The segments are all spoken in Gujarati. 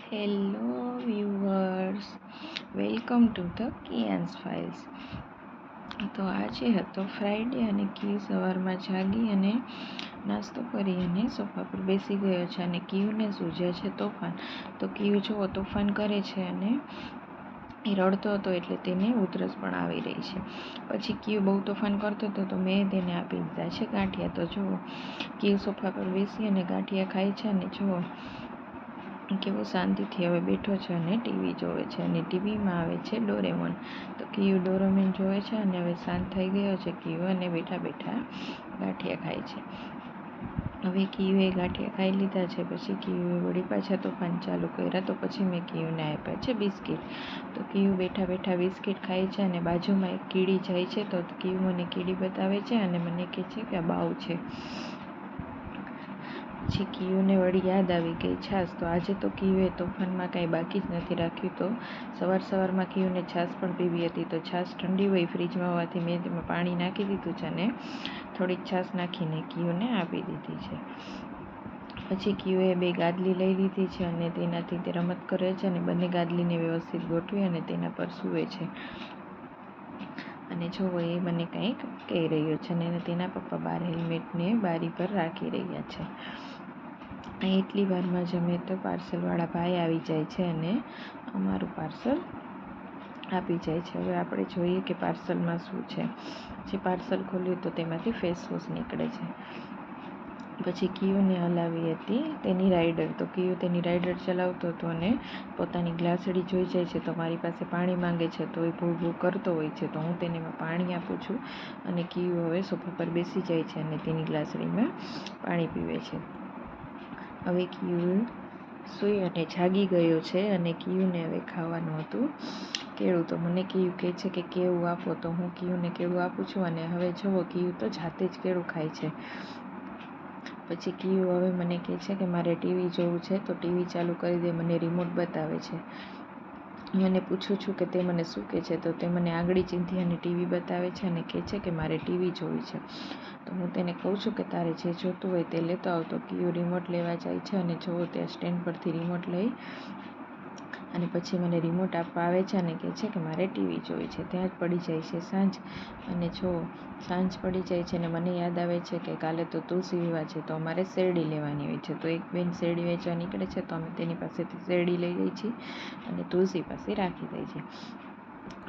Hello viewers, welcome to the Kian's files. તો આજે હતો ફ્રાઈડે અને ક્યુ સવારમાં જાગી અને નાસ્તો કરી અને સોફા પર બેસી ગયો છે અને ક્યુને સૂઝ્યા છે તોફાન. તો ક્યુ જુઓ તોફાન કરે છે અને એ રડતો હતો એટલે તેને ઉધરસ પણ આવી રહી છે. પછી ક્યુ બહુ તોફાન કરતો હતો તો મેં તેને આપી દીધા છે ગાંઠિયા. તો જુઓ ક્યુ સોફા પર બેસી અને ગાંઠિયા ખાય છે અને જુઓ કેવો શાંતિથી હવે બેઠો છે અને ટીવી જોવે છે અને ટીવીમાં આવે છે ડોરેમોન. તો ક્યુ ડોરેમોન જોવે છે અને હવે શાંત થઈ ગયો છે ક્યુ અને બેઠા બેઠા ગાંઠિયા ખાય છે. હવે ક્યુએ ગાંઠિયા ખાઈ લીધા છે. પછી ક્યુએ વળી પાછા તોફાન ચાલુ કર્યા. તો પછી મેં ક્યુને આપ્યા છે બિસ્કિટ. તો ક્યુ બેઠા બેઠા બિસ્કિટ ખાય છે અને બાજુમાં એક કીડી જાય છે. તો ક્યુ મને કીડી બતાવે છે અને મને કહે છે કે આ બાવ છે. પછી ક્યુને વળી યાદ આવી ગઈ છાશ. તો આજે તો ક્યુએ તોફાનમાં કાંઈ બાકી જ નથી રાખ્યું. તો સવારમાં ક્યુને છાશ પણ પીવી હતી. તો છાશ ઠંડી હોય ફ્રીજમાં હોવાથી મેં તેમાં પાણી નાખી દીધું છે અને થોડીક છાશ નાખીને ક્યુને આપી દીધી છે. પછી ક્યુએ 2 ગાદલી લઈ લીધી છે અને તેનાથી તે રમત કરે છે અને બંને ગાદલીને વ્યવસ્થિત ગોઠવી અને તેના પર સૂવે છે. અને જો એ મને કંઈક કહી રહ્યો છે અને તેના પપ્પા બહાર હેલ્મેટને બારી પર રાખી રહ્યા છે. એટલી વારમાં જ અમે તો પાર્સલવાળા ભાઈ આવી જાય છે અને અમારું પાર્સલ આપી જાય છે. હવે આપણે જોઈએ કે પાર્સલમાં શું છે. જે પાર્સલ ખોલ્યું તો તેમાંથી ફેસ વોશ નીકળે છે. પછી ક્યુને હલાવી હતી તેની રાઈડર. તો ક્યુ તેની રાઈડર ચલાવતો હતો અને પોતાની ગ્લાસડી જોઈ જાય છે. તો મારી પાસે પાણી માંગે છે તો એ ભૂ ભૂ કરતો હોય છે. તો હું તેને પાણી આપું છું અને ક્યુ હવે સોફા પર બેસી જાય છે અને તેની ગ્લાસડીમાં પાણી પીવે છે. હવે ક્યુ સૂઈ અને જાગી ગયો છે અને ક્યુને હવે ખાવાનું હતું કેળું. તો મને ક્યુ કહે છે કે કેળું આપો. તો હું ક્યુને કેળું આપું છું અને હવે જુઓ ક્યુ તો જાતે જ કેળું ખાય છે. પછી ક્યુ હવે મને કહે છે કે મારે ટીવી જોવું છે. તો ટીવી ચાલુ કરી દે, મને રિમોટ બતાવે છે. મને પૂછું છું કે તે મને શું કહે છે. તો તે મને આંગળી ચીંધી અને ટીવી બતાવે છે અને કહે છે કે મારે ટીવી જોવી છે. તો હું તેને કહું છું કે તારે જે જોતું હોય તે લેતો આવ. તો ક્યુ રિમોટ લેવા જાય છે અને જુઓ તે સ્ટેન્ડ પરથી રિમોટ લઈ અને પછી મને રિમોટ આપવા આવે છે અને કહે છે કે મારે ટીવી જોવી છે. ત્યાં જ પડી જાય છે સાંજ અને જો સાંજ પડી જાય છે અને મને યાદ આવે છે કે કાલે તો તુલસી વિવાહ છે તો અમારે શેરડી લેવાની હોય છે. તો એક બેન શેરડી વેચવા નીકળે છે તો અમે તેની પાસેથી શેરડી લઈ જઈએ છીએ અને તુલસી પાસે રાખી દઈએ છીએ.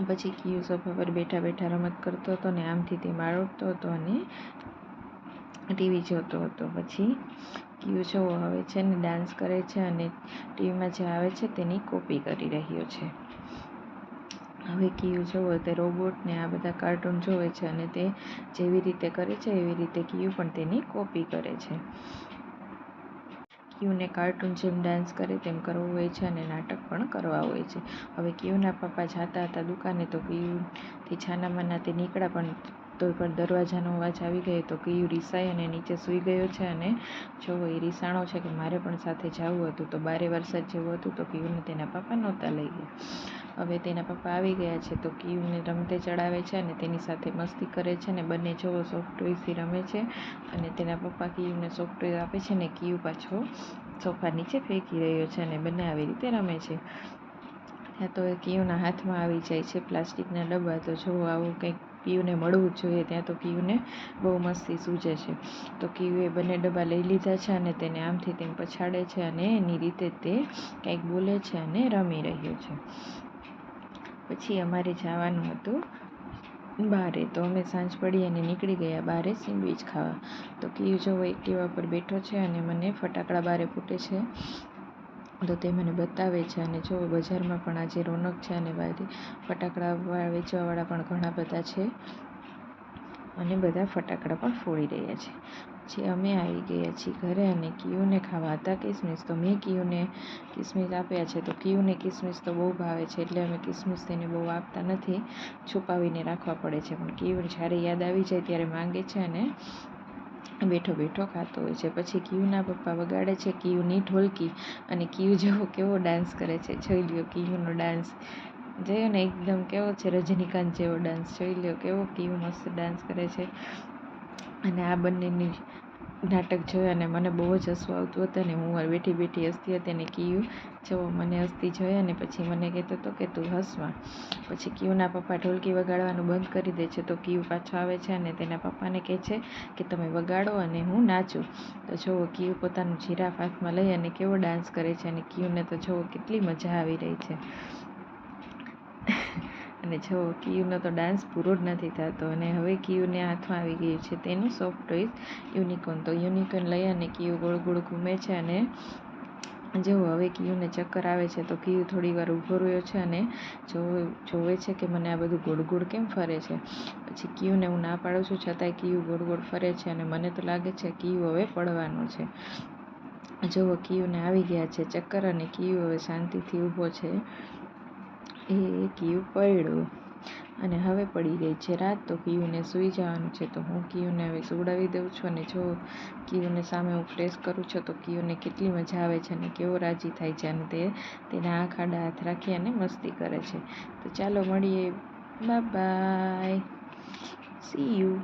પછી ક્યુ સોફા પર બેઠા બેઠા રમત કરતો હતો અને આમથી તે આળોટતો હતો અને ટીવી જોતો હતો. પછી ક્યુ જુઓ હવે છે ને ડાન્સ કરે છે અને ટીવીમાં જે આવે છે તેની કોપી કરી રહ્યો છે. હવે ક્યુ જુઓ તે રોબોટને આ બધા કાર્ટૂન જોવે છે અને તે જેવી રીતે કરે છે એવી રીતે ક્યુ પણ તેની કોપી કરે છે. ક્યુને કાર્ટૂન જેમ ડાન્સ કરે તેમ કરવું હોય છે અને નાટક પણ કરવા હોય છે. હવે ક્યુના પપ્પા જતા હતા દુકાને તો ક્યુથી છાનામાના તે નીકળ્યા પણ તો પણ દરવાજાનો અવાજ આવી ગયો. તો ક્યુ રીસાઈ અને નીચે સૂઈ ગયો છે અને જો એ રીસાણો છે કે મારે પણ સાથે જવું હતું. તો બારે વરસાદ જેવું હતું તો ક્યુને તેના પપ્પા નહોતા લઈ ગયા. હવે તેના પપ્પા આવી ગયા છે તો ક્યુને રમતે ચડાવે છે અને તેની સાથે મસ્તી કરે છે અને બંને જુઓ સોફ્ટ ટોયથી રમે છે અને તેના પપ્પા ક્યુને સોફ્ટ ટોય આપે છે અને ક્યુ પાછો સોફા નીચે ફેંકી રહ્યો છે અને બંને આવી રીતે રમે છે. ત્યાં તો ક્યુના હાથમાં આવી જાય છે પ્લાસ્ટિકના ડબ્બા. તો જુઓ આવું કંઈક ક્યુને મળવું જ જોઈએ. ત્યાં તો ક્યુને બહુ મસ્તી સૂઝે છે. તો ક્યુએ બંને ડબ્બા લઈ લીધા છે અને તેને આમથી તેમ પછાડે છે અને એની રીતે તે કંઈક બોલે છે અને રમી રહ્યો છે. પછી અમારે જવાનું હતું બહારે. તો અમે સાંજ પડી અને નીકળી ગયા બહારે સેન્ડવિચ ખાવા. તો ક્યુ જુઓ એક્ટિવા પર બેઠો છે અને મને ફટાકડા બહારે ફૂટે છે તો તે મને બતાવે છે અને જો બજારમાં પણ આજે રોનક છે અને ફટાકડા વેચવાવાળા પણ ઘણા બધા છે અને બધા ફટાકડા પણ ફોડી રહ્યા છે. પછી અમે આવી ગયા છીએ ઘરે અને ક્યુને ખાવા હતા કિસમિસ. તો મેં ક્યુને કિસમિસ આપ્યા છે. તો ક્યુને કિસમિસ તો બહુ ભાવે છે એટલે અમે કિસમિસ તેને બહુ આપતા નથી, છુપાવીને રાખવા પડે છે. પણ ક્યુ જ્યારે યાદ આવી જાય ત્યારે માંગે છે અને બેઠો બેઠો ખાતો હોય છે. પછી ક્યુના પપ્પા વગાડે છે ક્યુની ઢોલકી અને ક્યુ જેવો કેવો ડાન્સ કરે છે. જોઈ લ્યો ક્યુનો ડાન્સ જોયો ને એકદમ કેવો છે રજનીકાંત જેવો ડાન્સ. જોઈ લ્યો કેવો ક્યુ મસ્ત ડાન્સ કરે છે. અને આ બંનેની નાટક જોયા અને મને બહુ જ હસવું આવતું હતું અને હું બેઠી બેઠી હસતી હતી અને કિયું જો મને હસતી જોઈ અને પછી મને કહેતો હતો કે તું હસવા. પછી કિયુના પપ્પા ઢોલકી વગાડવાનું બંધ કરી દે છે તો કિયુ પાછો આવે છે અને તેના પપ્પાને કહે છે કે તમે વગાડો અને હું નાચું. તો જુઓ કિયુ પોતાનું જીરાફ હાથમાં લઈ અને કેવો ડાન્સ કરે છે અને કિયુને તો જુઓ કેટલી મજા આવી રહી છે. અને જો કિયુનો તો ડાન્સ પૂરો જ નથી થતો અને હવે કિયુને હાથમાં આવી ગયું છે તેનું સોફ્ટ ટોયઝ યુનિકોર્ન. તો યુનિકોર્ન લઈ અને કિયુ ગોળ ગોળ ઘૂમે છે અને જો હવે કિયુને ચક્કર આવે છે તો કિયુ થોડી વાર ઊભો રહ્યો છે અને જોવે છે કે મને આ બધું ગોળ ગોળ કેમ ફરે છે. પછી કિયુને હું ના પાડું છું છતાંય કિયુ ગોળ ગોળ ફરે છે અને મને તો લાગે છે કિયુ હવે પડવાનો છે. જુઓ કિયુને આવી ગયા છે ચક્કર અને કિયુ હવે શાંતિથી ઊભો છે. કિયુ પડ્યો અને હવે પડી ગઈ છે રાત તો કિયુને સૂઈ જવાનું છે. તો હું કિયુને હવે સુવડાવી દઉં છું અને જો કિયુને સામે હું ફ્લેશ કરું છું તો કિયુને કેટલી મજા આવે છે અને કેવો રાજી થાય છે અને તેના આંખ આડા હાથ રાખી અને મસ્તી કરે છે. તો ચાલો મળીએ, બાય બાય, સી યુ.